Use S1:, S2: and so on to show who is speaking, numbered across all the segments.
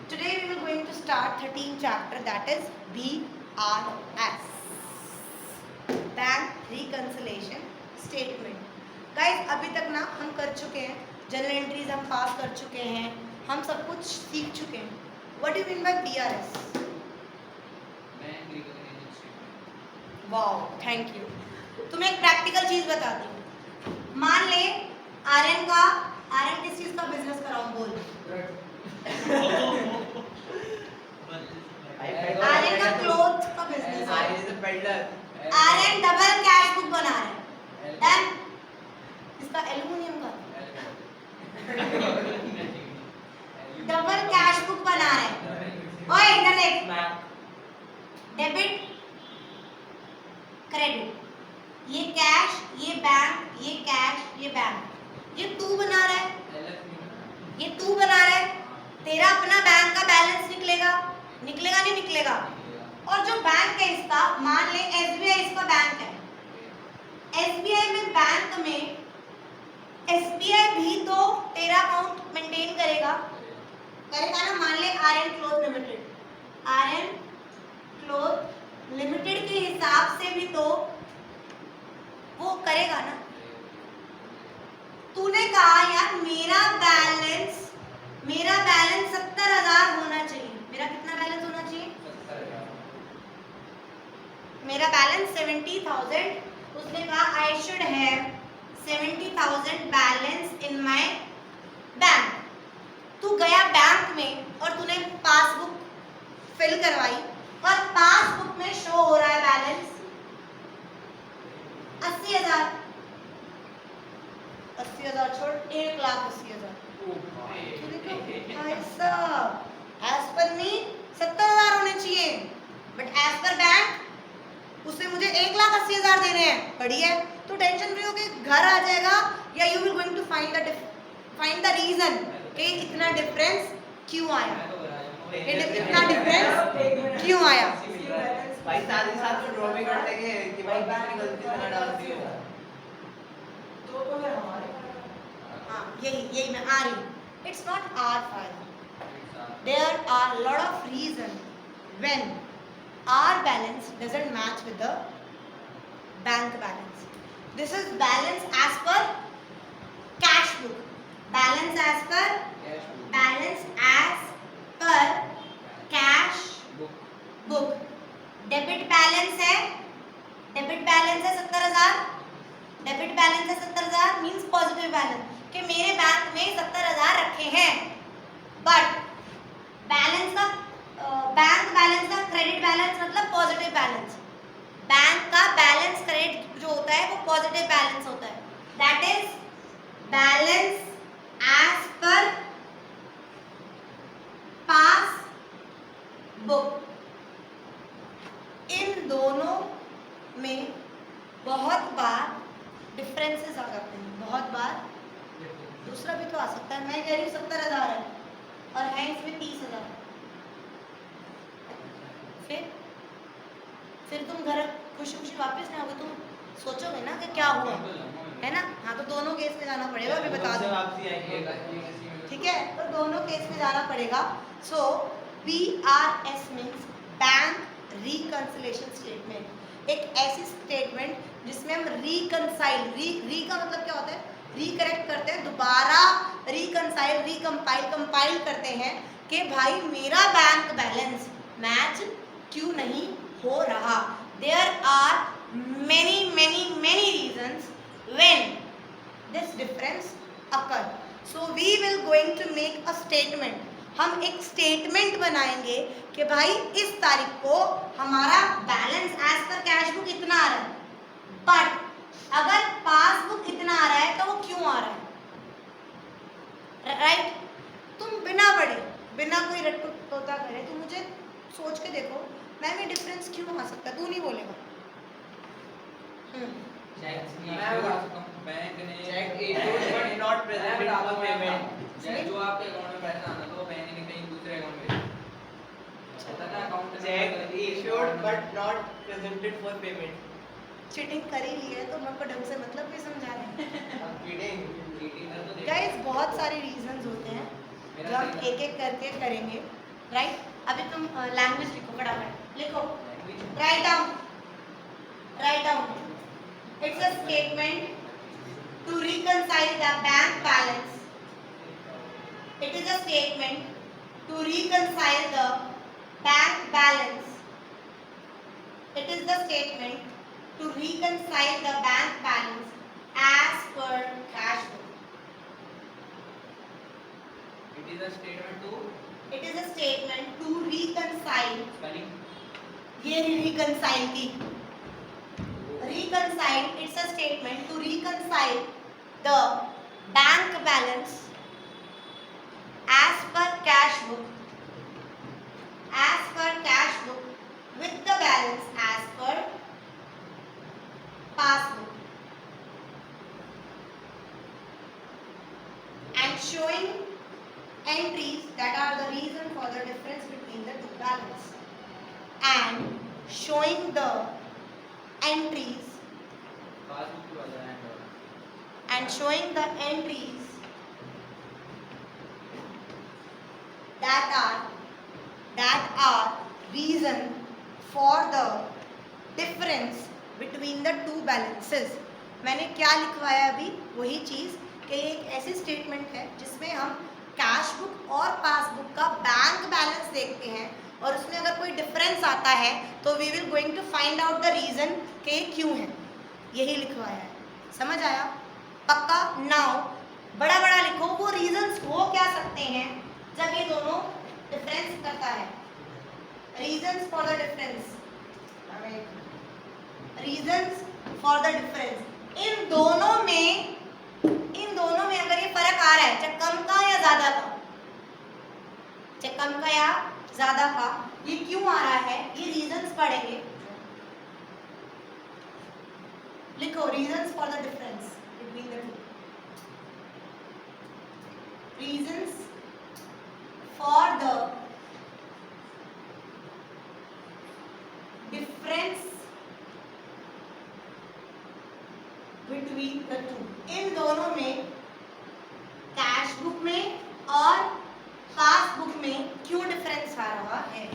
S1: Today we will going to start 13th chapter, that is BRS, Bank Reconciliation Statement. Guys, अभी तक ना हम कर चुके हैं, जनरल एंट्रीज हम पास कर चुके हैं, हम सब कुछ सीख चुके हैं. What do you mean by BRS?
S2: Bank recognition statement.
S1: Wow, thank you. तुम्हें एक प्रैक्टिकल चीज बताती हूँ. मान ले आर्यन किस चीज का बिजनेस कराऊं, बोल. आर्यन का क्लोथ का बिजनेस है. आर्यन डबल कैश बुक बना रहे हैं. डन. इसका एल्युमिनियम का डबल कैश बुक बना रहे हैं. ओए इधर देख. डेबिट क्रेडिट, ये कैश, ये बैंक, ये कैश, ये बैंक. ये तू बना रहा है, ये तू बना रहा है. तेरा अपना बैंक का बैलेंस निकलेगा नहीं निकलेगा. और जो बैंक है इसका, मान ले एसबीआई इसका बैंक है. एसबीआई में बैंक में एसबीआई भी तो तेरा अकाउंट मेंटेन करेगा ना. मान ले Aryan cloth limited, Aryan cloth limited के हिसाब से भी तो वो करेगा ना. तूने कहा यार मेरा बैलेंस 70,000 होना चाहिए. मेरा कितना बैलेंस होना चाहिए? मेरा बैलेंस 70,000. उसने कहा I should have 70,000 balance in my bank. तू गया बैंक में और तूने पासबुक फिल करवाई और पासबुक में शो हो रहा है बैलेंस 80,000. 80,000 छोड़, 1,80,000. भाई साहब, एज पर मी 70,000 होने चाहिए, बट एज पर बैंक उससे मुझे 1,80,000 देने हैं. बढ़िया है. तो टेंशन फ्री होके घर आ जाएगा, या you will going to find the reason कि इतना डिफरेंस क्यों आया. इतना डिफरेंस क्यों आया.
S3: भाई साथ ही साथ तो ड्रॉ भी कर देंगे कि भाई कितनी गलती से डाल दी हो. तो फिर हमारे
S1: हाँ, यही मैं आ रही हूँ. It's not our fault. There are lot of reason when our balance doesn't match with the bank balance. This is balance as per cash book. Balance as per cash book. Debit balance है 70,000. Debit balance है 70,000 means positive balance कि मेरे bank में 70,000 रखे हैं. But balance का bank balance का credit balance मतलब पॉजिटिव बैलेंस. बैंक का बैलेंस क्रेडिट जो होता है वो पॉजिटिव बैलेंस होता है. दैट इज बैलेंस एज पर पास बुक. इन दोनों में बहुत बार डिफरेंसेस आ जाते हैं. बहुत बार दूसरा भी तो आ सकता है. मैं कह रही हूँ 70,000 है और है इसमें 30,000. फिर तुम घर खुशी खुशी वापस नहीं आओगे. तुम सोचोगे ना कि क्या हुआ है ना. हाँ, तो दोनों केस में जाना पड़ेगा. अभी बता दो, ठीक है. तो दोनों केस में जाना पड़ेगा. सो BRS means bank reconciliation statement. एक ऐसी स्टेटमेंट जिसमें हम रिकंसाइल, री का मतलब क्या होता है? रिकरेक्ट करते हैं, दोबारा रिकंसाइल, कंपाइल करते हैं कि भाई मेरा बैंक बैलेंस मैच क्यों नहीं हो रहा. There are many reasons when this difference occur. So we will going to make a statement. हम एक स्टेटमेंट बनाएंगे कि भाई इस तारीख को हमारा balance as per cash book इतना आ रहा है, बट अगर पासबुक इतना आ रहा है तो वो क्यों आ रहा है. राइट. तुम बिना कोई रट्टू तोता करे तुम मुझे सोच के देखो, मैम ये डिफरेंस क्यों आ सकता है. तू नहीं बोलेगा.
S2: बैंक ने
S3: check issued not presented for payment.
S2: जो आपके अकाउंट में पैसा आना था वो बैंक ने कहीं दूसरे अकाउंट में होता ना. Account
S3: check issued but not presented for payment.
S1: Cheating कर ही ली है तो मेरे को ढंग से मतलब भी समझा रहे हैं.
S3: चीटिंग
S1: गाइस बहुत सारे रीजंस होते हैं जो हम एक एक करके करेंगे. राइट? अभी तुम लैंग्वेज लिखो, फटाफट लिखो,
S2: language
S1: write down, write down. It's a statement to reconcile the bank balance. It is a statement to reconcile the bank balance. It is the statement to reconcile the bank balance as per cash book.
S2: It is a statement to
S1: It is a statement to reconcile.
S2: spelling
S1: ये reconcile की. Reconcile. It's a statement to reconcile the bank balance as per cash book. As per cash book with the balance as per passbook. And showing entries that are the reason for the difference between the two balance. And showing the entries
S2: passbook वाला
S1: and showing the entries that are reason for the difference between the two balances. मैंने क्या लिखवाया अभी? वही चीज़ कि एक ऐसी statement है जिसमें हम कैश बुक और पासबुक का बैंक बैलेंस देखते हैं और उसमें अगर कोई डिफरेंस आता है तो we will going to find out the reason कि ये क्यों है। यही लिखवाया है, समझ आया? पक्का? नाउ बड़ा बड़ा लिखो, वो रीजंस हो क्या सकते हैं जब ये दोनों डिफरेंस करता है। Reasons for the difference, reasons for the difference. इन दोनों में अगर ये फर्क आ रहा है, चाहे कम का या ज्यादा का, चाहे कम का या ज्यादा का, ये क्यों आ रहा है, ये रीजंस पढ़ेंगे। लिखो reasons for the difference between the two. Reasons for the difference between the two. इन दोनों में, कैश बुक में और पासबुक में क्यों डिफरेंस आ रहा है?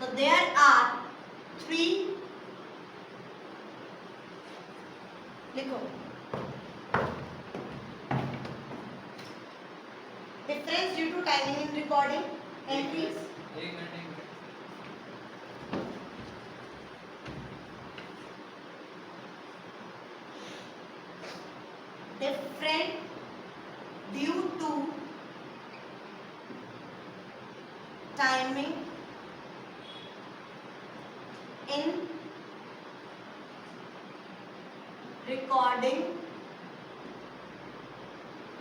S1: तो देयर आर 3, लिखो, difference due to timing in recording entries.
S2: एक minute
S1: Different due to timing in recording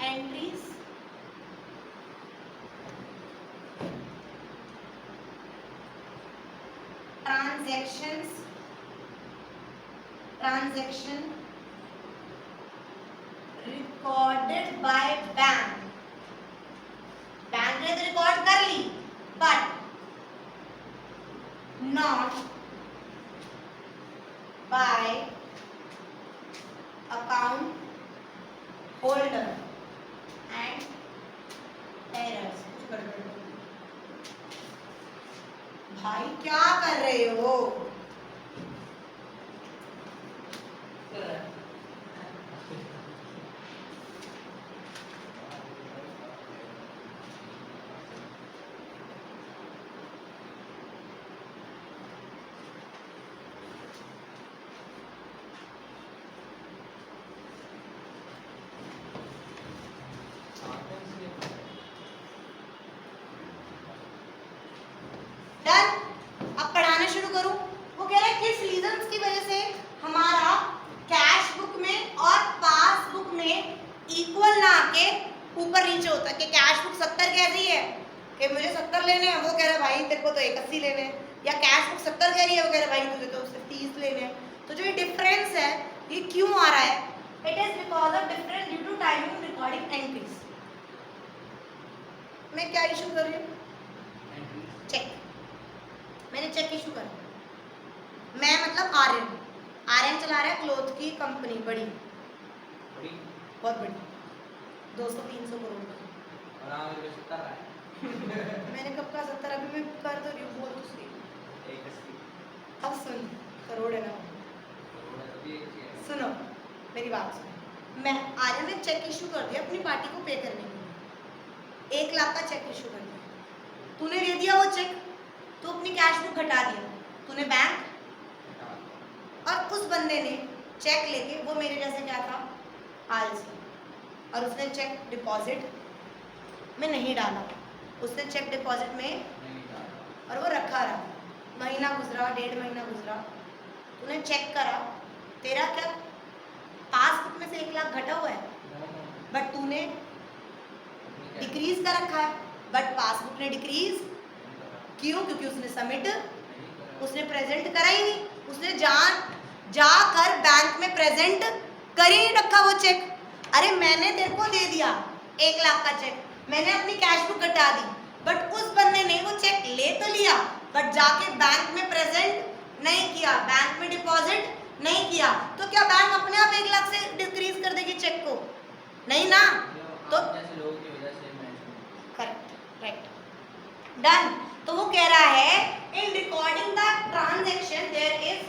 S1: entries, transaction recorded by bank ने तो रिकॉर्ड कर ली, but not by account holder and errors। भाई क्या कर रहे हो? डन? अब पढ़ाना शुरू करूं। वो कह रहा है किस रीजंस की वजह से हमारा कैश बुक में और पासबुक में इक्वल ना आके ऊपर नीचे होता है कि कैश बुक 70 कह रही है कि मुझे 70 लेने हैं, वो कह रहा है भाई तेरे को तो 81 लेने हैं, या कैश बुक 70 कह रही है, वो कह रहा है भाई तुझे तो सिर्फ 30 लेने हैं। तो जो ये डिफरेंस है ये क्यों आ रहा है? It is because of difference due to timing recording entries. मैं क्या इशू कर रही हूँ? चेक। मैंने चेक इशू करा। मैं मतलब आर्यन चला रहा है क्लोथ की कंपनी, बड़ी बहुत बड़ी, 200-300 करोड़ की।
S2: और आगे 70 है।
S1: मैंने कब कहा 70, अभी मैं कर तो रही हूँ, बोल तो सही।
S3: 180
S1: अब सुन, करोड़ है ना, सुनो मेरी बात सुनो। मैं आर्यन ने चेक इशू कर दिया अपनी पार्टी को पे करने के लिए, 1 लाख का चेक इशू कर दिया, तूने दे दिया वो चेक, तो अपनी कैश बुक घटा दिया तूने बैंक, और उस बंदे ने चेक लेके, वो मेरे जैसे क्या था, आलसी, और उसने चेक डिपॉजिट में नहीं डाला, उसने चेक डिपॉजिट में और वो रखा रहा, महीना गुजरा, 1.5 महीना गुजरा, तूने चेक करा, तेरा क्या पासबुक में से 1 लाख घटा हुआ है, बट तूने डिक्रीज कर रखा है, बट पासबुक ने डिक्रीज क्यों? क्योंकि उसने सबमिट, उसने प्रेजेंट करा ही नहीं, उसने जाकर बैंक में प्रेजेंट कर ही नहीं रखा वो चेक। अरे मैंने तेरे को दे दिया 1 लाख का चेक, मैंने अपनी कैश बुक घटा दी, बट उस बंदे ने वो चेक ले तो लिया, बट जाके बैंक में प्रेजेंट नहीं किया, बैंक में डिपॉजिट नहीं किया, तो क्या बैंक अपने आप 1 लाख से डिक्रीज कर देगी चेक को? नहीं ना। तो
S2: जैसे लोगों की वजह से
S1: करेक्ट, राइट, डन। तो वो कह रहा है in recording the transaction there is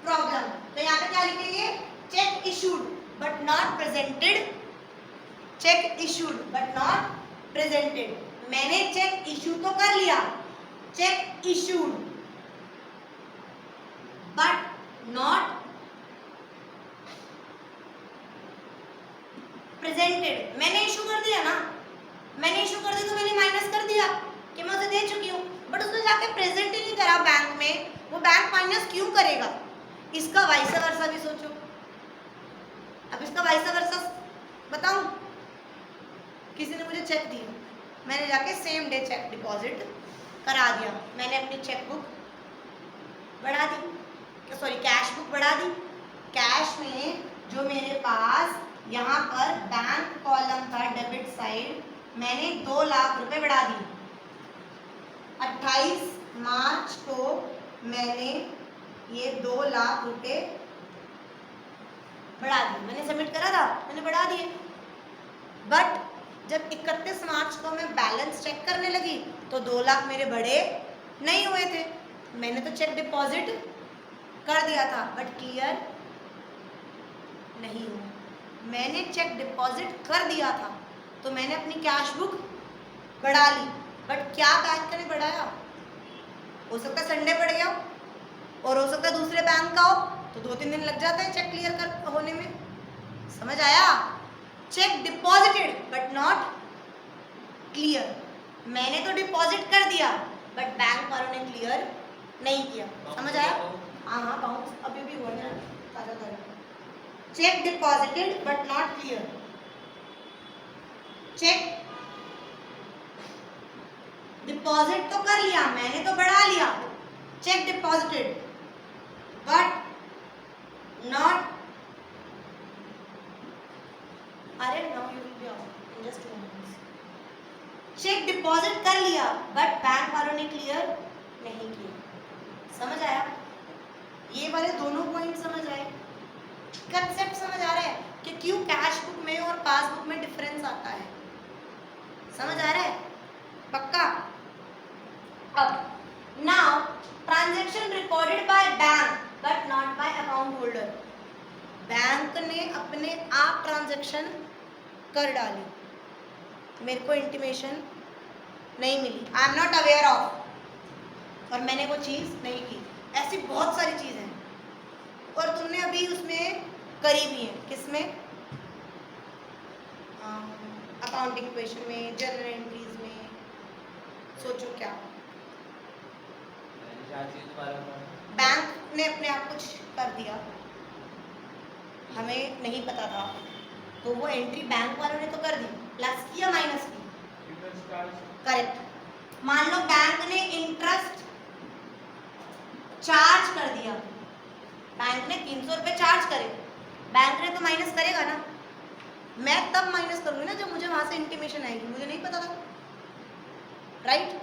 S1: problem, तो यहाँ पे क्या लिखेंगे? Cheque issued but not presented, cheque issued but not presented. मैंने चेक इशू तो कर लिया, cheque issued but not presented. मैंने इशू कर दिया ना, मैंने इशू कर दिया तो मैंने माइनस कर दिया कि मैं उसे दे चुकी हूँ, बट उसने जाके प्रेजेंट ही नहीं करा बैंक में, वो बैंक माइनस क्यों करेगा? इसका वाइस वर्सा भी सोचो। अब इसका वाइस वर्सा बताऊं, किसी ने मुझे चेक दिया, मैंने जाके सेम डे चेक डिपॉजिट करा दिया, मैंने अपनी चेक बुक बढ़ा दी, सॉरी कैश बुक बढ़ा दी, कैश में जो मेरे पास यहाँ पर बैंक कॉलम था डेबिट साइड, मैंने 2 लाख रुपए बढ़ा दी। 28 मार्च को मैंने ये 2 लाख रुपए बढ़ा दिए, मैंने सबमिट करा था, मैंने बढ़ा दिए, बट जब 31 मार्च को मैं बैलेंस चेक करने लगी तो 2 लाख मेरे बड़े नहीं हुए थे, मैंने तो चेक डिपॉजिट कर दिया था बट क्लियर नहीं हुआ। मैंने चेक डिपॉजिट कर दिया था तो मैंने अपनी कैश बुक बढ़ा ली, बट क्या बैंक ने बढ़ाया? हो सकता है संडे पड़ गया और हो सकता है दूसरे बैंक का हो, तो 2-3 दिन लग जाते हैं चेक क्लियर कर होने में। समझ आया? Check deposited but not clear. मैंने तो डिपॉजिट कर दिया बट बैंक वालों ने क्लियर नहीं किया। समझ आया? हाँ, बाउंस अभी भी हुआ है, ताजा ताजा। Cheque deposited but not clear, cheque deposit तो कर लिया, मैंने तो बढ़ा लिया, चेक डिपॉजिटेड बट नॉट, अरे now you will be out in just 2 minutes. Cheque deposit कर लिया बट बैंक वालों ने क्लियर नहीं किया। समझ आया? ये वाले दोनों पॉइंट समझ आए? कंसेप्ट समझ आ रहा है कि क्यों कैश बुक में और पासबुक में डिफरेंस आता है? समझ आ रहा है? पक्का? अब now transaction recorded by bank but not bye account holder. Bank ने अपने आप ट्रांजैक्शन कर डाली, मेरे को इंटीमेशन नहीं मिली, I am not aware of, और मैंने वो चीज़ नहीं की। ऐसी बहुत सारी चीज़ें हैं और तुमने अभी उसमें करी भी है। किसमें? अकाउंटिंग इक्वेशन में, जर्नल एंट्रीज में। सोचो क्या बैंक ने अपने आप कुछ कर दिया, हमें नहीं पता था, तो वो एंट्री बैंक वालों ने तो कर दी, प्लस की या माइनस की? करेक्ट। मान लो बैंक ने इंटरेस्ट चार्ज कर दिया, बैंक ने 300 रुपए चार्ज करे, बैंक ने तो माइनस करेगा ना। मैं तब माइनस करूंगी ना जब मुझे वहां से इंटीमेशन आएगी, मुझे नहीं पता था, राइट?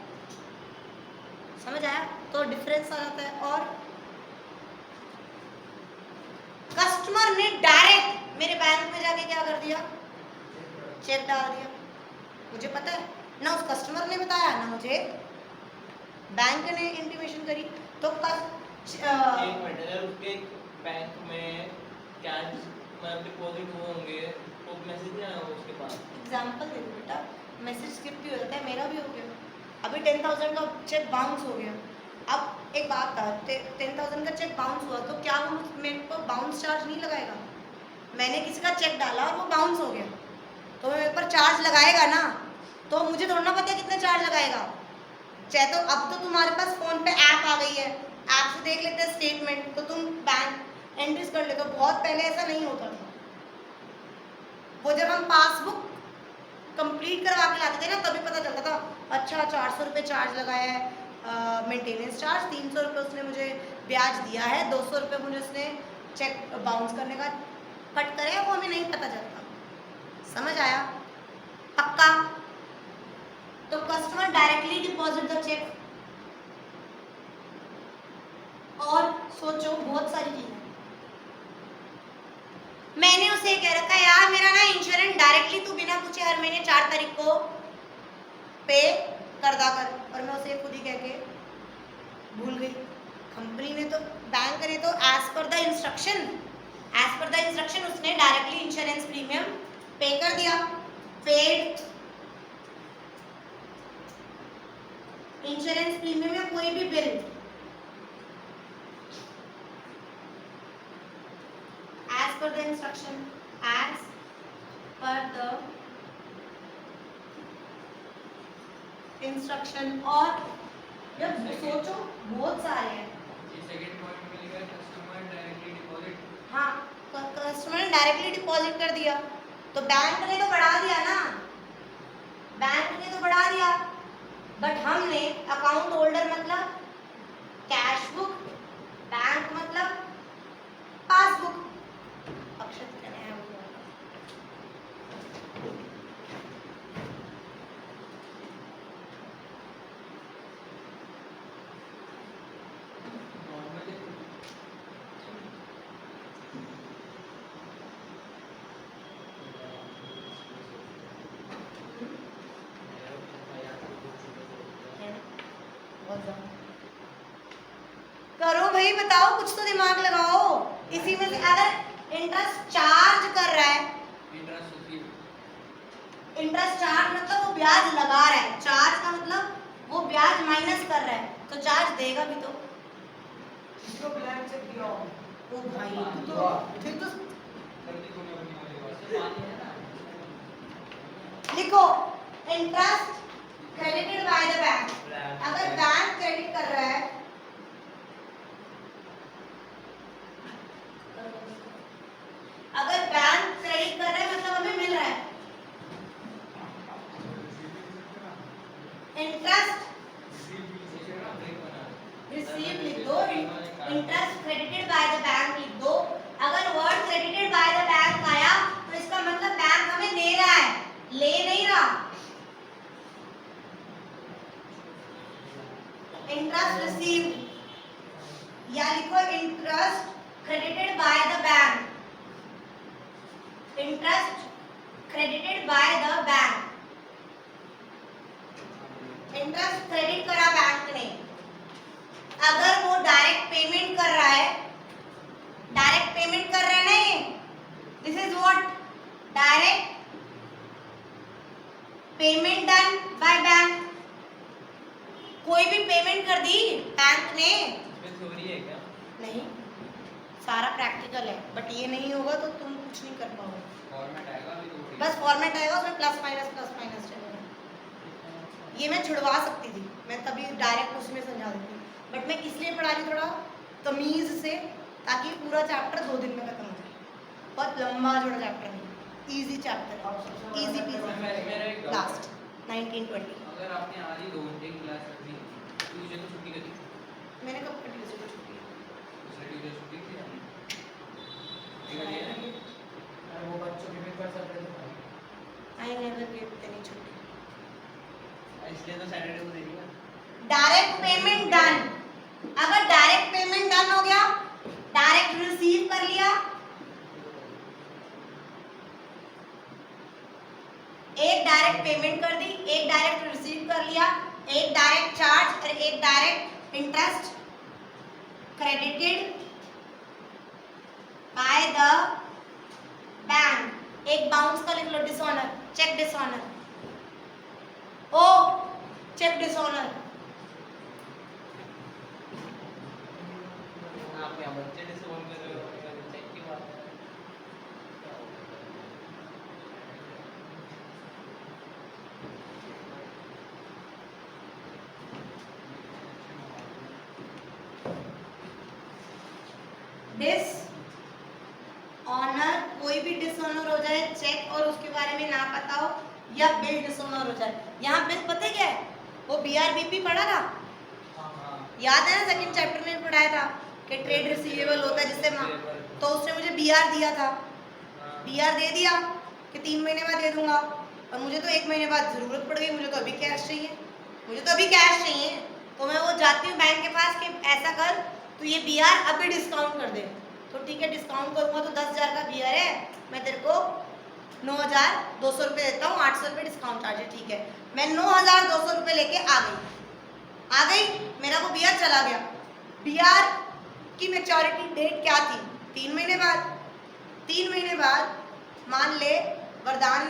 S1: समझ आया? तो डिफरेंस आ जाता है। और कस्टमर ने डायरेक्ट मेरे बैंक में जाके क्या कर दिया? चेक डाल दिया। मुझे पता है ना उस कस्टमर ने बताया ना मुझे बैंक ने इंटीमेशन करी। तो
S3: एक मिनट, अगर उसके बैंक में कैश मतलब डिपॉजिट हुए होंगे तो मैसेज नहीं आया उसके पास?
S1: एग्जाम्पल दे दो बेटा, मैसेज स्किप भी हो जाता है, मेरा भी हो गया। अभी 10,000 का चेक बाउंस हो गया। अब एक बात था, 10,000 का चेक बाउंस हुआ तो क्या वो मेरे को बाउंस चार्ज नहीं लगाएगा? मैंने किसी का चेक डाला और वो बाउंस हो गया तो मेरे पर चार्ज लगाएगा ना। तो मुझे थोड़ा ना पता है कितना चार्ज लगाएगा। चाहे तो अब तो तुम्हारे पास फोन पे ऐप आ गई है, ऐप से देख लेते हैं स्टेटमेंट, तो तुम बैंक एंट्रीज कर लेते हो। बहुत पहले ऐसा नहीं होता था। वो जब हम पासबुक कंप्लीट करवा के लाते थे ना तभी पता चलता था, अच्छा 400 रुपये चार्ज लगाया है मेंटेनेंस चार्ज, 300 रुपये उसने मुझे ब्याज दिया है, 200 रुपये मुझे उसने चेक बाउंस करने का कट करे, वो हमें नहीं पता चलता। समझ आया? पक्का? तो customer directly deposit the cheque. और सोचो बहुत सारी चीजें, मैंने उसे कह रखा है यार मेरा ना इंश्योरेंस डायरेक्टली तू बिना पूछे हर महीने 4 तारीख को पे कर दा कर, और मैं उसे खुद ही कह के भूल गई। कंपनी ने तो, बैंक ने तो एज पर द इंस्ट्रक्शन उसने डायरेक्टली इंश्योरेंस प्रीमियम पे कर दिया। पेड इंश्योरेंस प्रीमियम या कोई भी bill as per the instruction, as per the instruction। और जब सोचो बहुत सारे हैं।
S2: सेकंड पॉइंट में लिखा है कस्टमर डायरेक्टली डिपॉजिट।
S1: हाँ, कस्टमर ने डायरेक्टली डिपॉजिट कर दिया तो बैंक ने तो बढ़ा दिया ना, बैंक ने तो बढ़ा दिया, बट हमने अकाउंट होल्डर मतलब कैश बुक, बैंक मतलब पासबुक। अक्षत क्या है वो? करो भाई, बताओ, कुछ तो दिमाग लगाओ। इसी में से अगर इंटरेस्ट चार्ज कर रहा है, इंटरेस्ट चार्ज मतलब वो ब्याज लगा रहा है, चार्ज का मतलब वो ब्याज माइनस कर रहा है, तो चार्ज देगा भी तो।
S3: इसको ब्लैंक चेक दिया हो।
S1: ओ भाई तो फिर तो लिखो interest credited by the bank. अगर बैंक क्रेडिट कर रहा है, अगर बैंक क्रेडिट कर रहा है मतलब हमें मिल रहा है इंटरेस्ट। रिसीव लिख दो, interest credited by the bank लिख दो। अगर word credited by the bank आया तो इसका मतलब बैंक हमें दे रहा है, ले नहीं रहा। इंटरेस्ट रिसीव या लिखो interest credited by the bank, interest credited by the bank. Interest credit करा बैंक ने। अगर वो डायरेक्ट पेमेंट कर रहा है, डायरेक्ट पेमेंट कर रहा है नहीं, this is what direct payment done by bank. कोई भी पेमेंट कर दी बैंक ने,
S3: इसमें थ्योरी है क्या?
S1: नहीं, सारा प्रैक्टिकल है, बट ये नहीं होगा तो तुम कुछ नहीं कर पाओगे।
S2: फॉर्मेट आएगा अभी तो
S1: बस फॉर्मेट आएगा, उसमें प्लस माइनस चलेगा। ये मैं छुड़वा सकती थी, मैं तभी डायरेक्ट उसमें समझा देती, बट मैं इसलिए पढ़ा रही थोड़ा तमीज से, ताकि पूरा चैप्टर 2 दिन में खत्म हो जाए। बहुत लंबा जोड़ा चैप्टर नहीं, easy chapter, easy PG. Last 1920
S2: अगर आपने आधी 2 घंटे की क्लास रख दी ट्यूसडे को छुट्टी कर दी,
S1: मैंने कब पढ़ी उसे छुट्टी?
S2: दूसरे ट्यूसडे छुट्टी थी आपने ठीक है ना?
S3: अरे वो बच्चों के पेपर चल रहे थे।
S1: आई नेवर गिव एनी छुट्टी।
S3: इसलिए तो सैटरडे को दे दिया।
S1: Direct payment done. अगर डायरेक्ट पेमेंट डन हो गया, डायरेक्ट रिसीव कर लिया, एक डायरेक्ट पेमेंट कर दी, एक डायरेक्ट रिसीव कर लिया, एक डायरेक्ट चार्ज और एक direct interest credited by the bank. एक बाउंस का लिख लो, डिसऑनर, चेक डिसऑनर, ओ चेक डिसऑनर।
S2: आप क्या बच्चे डिसऑन कर रहे हो, चेक की बात है।
S1: डिस ऑनर, कोई भी डिसऑनर हो जाए, चेक और उसके बारे में ना पता हो, या बिल डिसऑनर हो जाए। यहाँ बिल पता है क्या है, वो BRBP पढ़ा था, याद है ना, सेकंड चैप्टर में पढ़ाया था कि ट्रेड रिसीवेबल होता है जिससे तो उसने मुझे BR दिया था, BR दे दिया कि 3 महीने बाद दे दूंगा, और मुझे तो 1 महीने बाद जरूरत पड़ गई, मुझे तो अभी कैश चाहिए, मुझे तो अभी कैश चाहिए। तो मैं वो जाती हूँ बैंक के पास कि ऐसा कर तो ये BR अभी डिस्काउंट कर दे, तो ठीक है डिस्काउंट करूँगा, तो 10,000 का BR है, मैं तेरे को 9,200 रुपये देता हूँ, 800 रुपये डिस्काउंट चार्ज है, ठीक है। मैं 9,200 रुपये लेके आ गई, मेरा वो BR चला गया। BR की मैच्योरिटी डेट क्या थी, 3 महीने बाद। 3 महीने बाद मान ले वरदान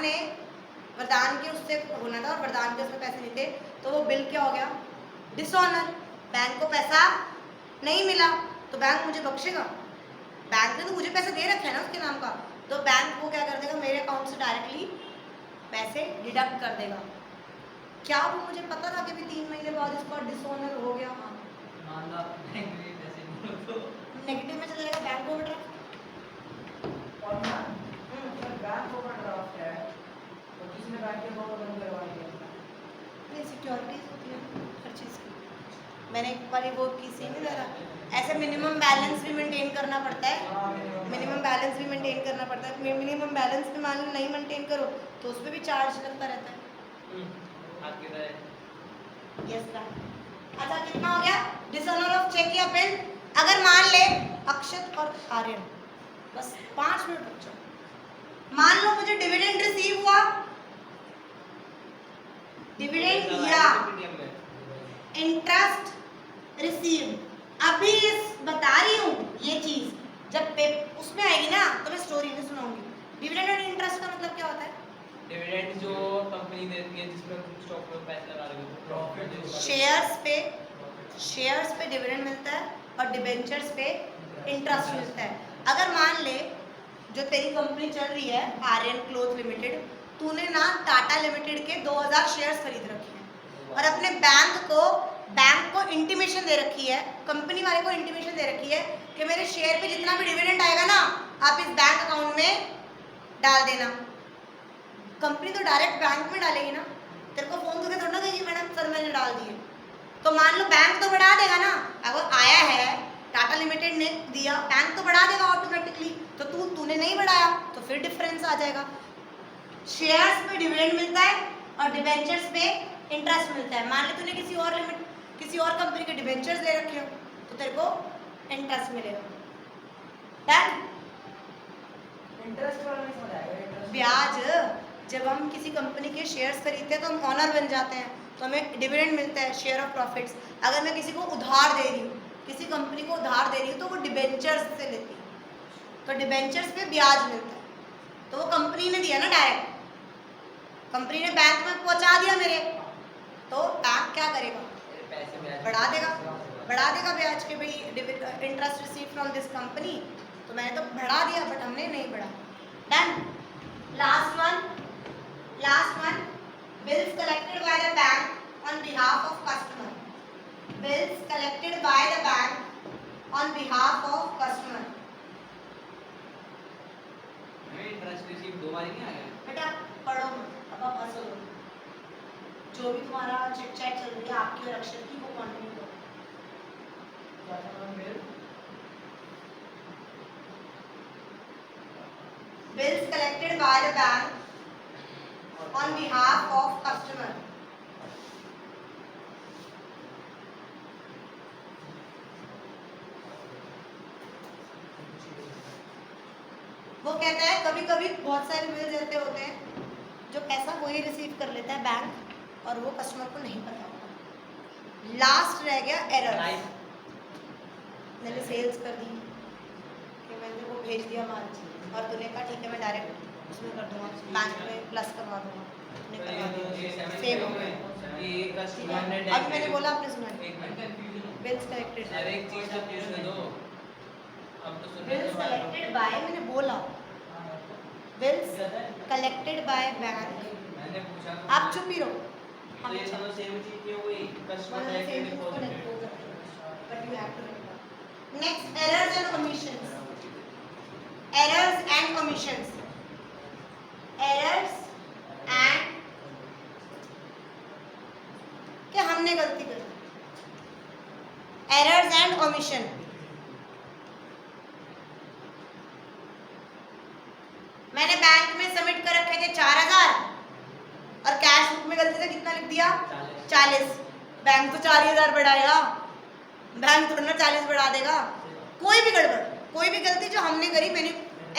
S1: के उससे होना था और वरदान के उसमें पैसे नहीं थे, तो वो बिल क्या हो गया, डिसऑनर, बैंक को पैसा नहीं मिला, तो बैंक मुझे बख्शेगा, बैंक ने तो मुझे पैसे दे रखे हैं ना उसके नाम का, तो बैंक वो क्या कर देगा, मेरे अकाउंट से डायरेक्टली पैसे डिडक्ट कर देगा। क्या वो मुझे पता था कि भी 3 महीने बाद इसका डिसऑनर हो गया,
S2: मान लो आप बैंक में पैसे नहीं हो तो
S1: नेगेटिव में चला जाएगा बैंक ओवरड्राफ्ट।
S3: और ना अगर बैंक ओवरड्राफ्ट है तो किसने बैंक के अकाउंट बंद करवानी है?
S1: नहीं, सिक्योरिटीज होती है हर चीज़ की। मैंने एक बार वो किसी ने जरा ऐसे मिनिमम बैलेंस भी मेंटेन करना पड़ता है, मिनिमम बैलेंस भी मेंटेन करना पड़ता है। मिनिमम बैलेंस भी मान लो नहीं मेंटेन करो तो उस पर भी चार्ज लगता रहता है।
S2: आपके तरह
S1: यस सर। अच्छा कितना हो गया, डिसऑनर ऑफ चेक या बिल। अगर मान ले अक्षत और आर्यन, बस 5 मिनट रुक जाओ, मान लो मुझे डिविडेंड रिसीव हुआ, डिविडेंड या इंटरेस्ट रिसीव, अभी इस बता रही हूँ ये चीज, जब उसमें आएगी ना तो मैं स्टोरी में सुनाऊंगी। डिविडेंड और इंटरेस्ट का मतलब क्या होता है,
S2: डिविडेंड जो कंपनी देती है जिसमें तुम स्टॉक में पैसा लगा रहे हो, प्रॉफिट
S1: शेयर्स पे डिविडेंड मिलता है और डिबेंचर्स पे इंटरेस्ट मिलता है। अगर मान ले जो तेरी कंपनी चल रही है आर्यन क्लोथ लिमिटेड, तूने ना टाटा लिमिटेड के 2000 शेयर्स खरीद रखे हैं और अपने बैंक को इंटीमेशन दे रखी है, कंपनी वाले को इंटीमेशन दे रखी है कि मेरे शेयर पे जितना भी डिविडेंड आएगा ना आप इस बैंक अकाउंट में डाल देना। कंपनी तो डायरेक्ट बैंक में डालेगी ना, तेरे को फोन करके थोड़ा ना कहेगी मैडम सर मैंने डाल दिए। तो मान लो बैंक तो बढ़ा देगा ना, अगर आया है टाटा लिमिटेड ने दिया, बैंक तो बढ़ा देगा ऑटोमेटिकली, तो तूने नहीं बढ़ाया तो फिर डिफरेंस आ जाएगा। शेयर्स पे डिविडेंड मिलता है और डिबेंचर्स पे इंटरेस्ट मिलता है। मान ले तूने किसी और कंपनी के डिबेंचर्स ले रखे हो तो तेरे को इंटरेस्ट मिलेगा। डन।
S3: इंटरेस्ट वाला नहीं समझ आएगा, इंटरेस्ट
S1: ब्याज, जब हम किसी कंपनी के शेयर्स खरीदते हैं तो हम ऑनर बन जाते हैं, तो हमें डिविडेंड मिलता है, शेयर ऑफ प्रॉफिट्स। अगर मैं किसी को उधार दे रही हूँ, किसी कंपनी को उधार दे रही हूँ तो वो डिबेंचर्स से लेती है, तो डिबेंचर्स पे ब्याज मिलता है, तो वो कंपनी ने दिया ना डायरेक्ट, कंपनी ने बैंक में पहुंचा दिया मेरे, तो बैंक क्या करेगा, बढ़ा देगा ब्याज के भाई interest receive from this company, तो मैंने तो बढ़ा दिया बट हमने नहीं बढ़ा। Done. Last one, bills collected by the bank on behalf of customer, bills collected by the bank on behalf of customer.
S2: Interest receive 2 बार नहीं आया
S1: बेटा पढ़ो मत, अब आप हंसो, जो भी तुम्हारा चिट चैट चल रही है आपकी और अक्षर की वो कंटिन्यू करो। Bills collected by the bank on behalf of customer. वो कहता है कभी कभी बहुत सारे बिल्स ऐसे होते हैं जो कैसा वही रिसीव कर लेता है बैंक और वो कस्टमर को नहीं पता होगा। लास्ट रह गया एरर। मैंने सेल्स कर दी कि मैंने वो भेज दिया माल और तूने कहा ठीक है मैं डायरेक्ट उसमें कर दूंगा, बैंक में प्लस करवा दूंगा, तूने करवा दिया, सेव हो गया। अभी मैंने बोला आपने सुना बिल्स कलेक्टेड,
S2: सर एक चीज तो पूछ दो, अब तो सुन
S1: बिल्स कलेक्टेड बाय, मैंने बोला बिल्स कलेक्टेड बाय बैंक।
S2: मैंने पूछा
S1: आप चुप ही रहो।
S2: तो ये दोनों सेम चीज क्यों हुई? Customer selected deposit.
S1: But you have to remember. Next, errors and omissions. Errors and omissions. Errors and क्या हमने गलती कर दी। Errors and omission. मैंने बैंक में सबमिट कर रखे थे 4000 और कैश बुक में गलती से कितना लिख दिया 40। बैंक तो 4000 बढ़ाएगा, बैंक थोड़ा ना 40 बढ़ा देगा। कोई भी गड़बड़, कोई भी गलती जो हमने करी, मैंने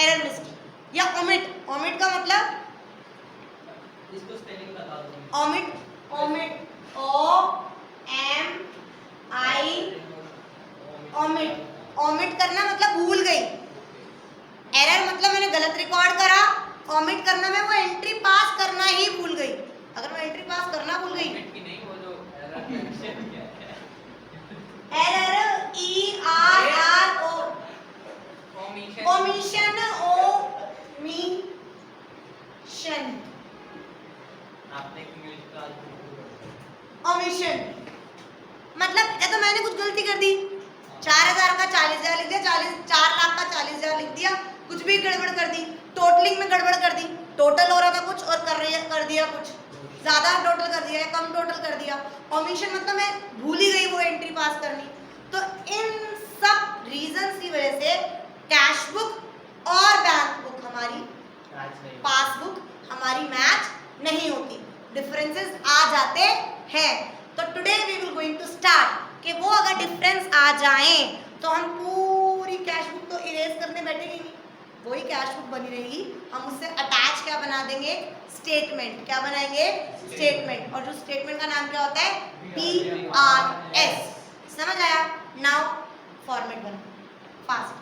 S1: एरर मिस की या ओमिट। ओमिट का मतलब
S2: इसको स्पेलिंग बता दो।
S1: Omit, omit O M I, omit, omit करना मतलब भूल गई। एरर मतलब मैंने गलत रिकॉर्ड करा, ओमिट करना मैं वो एंट्री पास करना ही भूल गई। अगर मैं एंट्री पास करना भूल गई, एरर ERRO, ओमिशन, ओमिशन,
S2: आपने इंग्लिश क्लास
S1: ओमिशन मतलब या तो मैंने कुछ गलती कर दी, 4000 का 40000 लिख दिया, 4 लाख का 40000 लिख दिया, कुछ भी गड़बड़ कर दी, टोटलिंग में गड़बड़ कर दी, टोटल हो रहा था कुछ और कर दिया कुछ, ज्यादा टोटल कर दिया या कम टोटल कर दिया। ओमिशन मतलब मैं भूल ही गई वो एंट्री पास करनी। तो इन सब रीजंस की वजह से कैश बुक और बैंक बुक हमारी, पासबुक हमारी मैच नहीं होती, डिफरेंसेस आ जाते हैं। तो today we will going to start कि वो अगर डिफरेंस आ जाएं तो हम पूरी कैश बुक तो इरेज करने बैठेंगे नहीं, वही कैश बुक बनी रहेगी। हम उससे अटैच क्या बना देंगे, स्टेटमेंट। क्या बनाएंगे, स्टेटमेंट। और जो स्टेटमेंट का नाम क्या होता है, PRS। समझ आया? नाउ फॉर्मेट बना फास्ट।